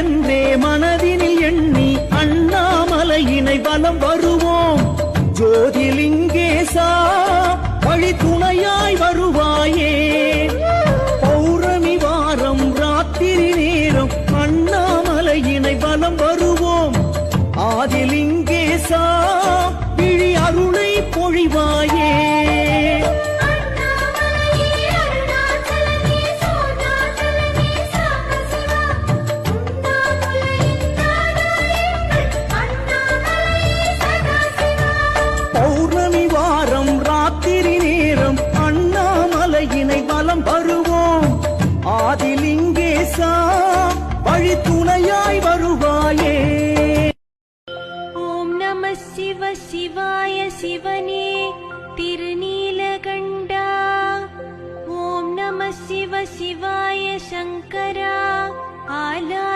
என்றே மனதினில் எண்ணி அண்ணாமலையினை வலம் வருவோம். ஜோதிலிங்கேசா வழி துணையாய் வருவாயே. பௌர்ணமி வாரம் ராத்திரி நேரம் அண்ணாமலையினை வலம் வருவோம். ஆதிலிங்கேசா விழி அருளை பொழிவாயே. பௌர்ணமி வாரம் ராத்திரி நேரம் அண்ணாமலையினை வலம் வருவோம். ஆதிலிங்கேசா வழி துணையாய் வருவாயே. ஓம் நம சிவ சிவாய சிவனே திருநீலகண்டா. ஓம் நம சிவ சிவாய சங்கரா ஆலா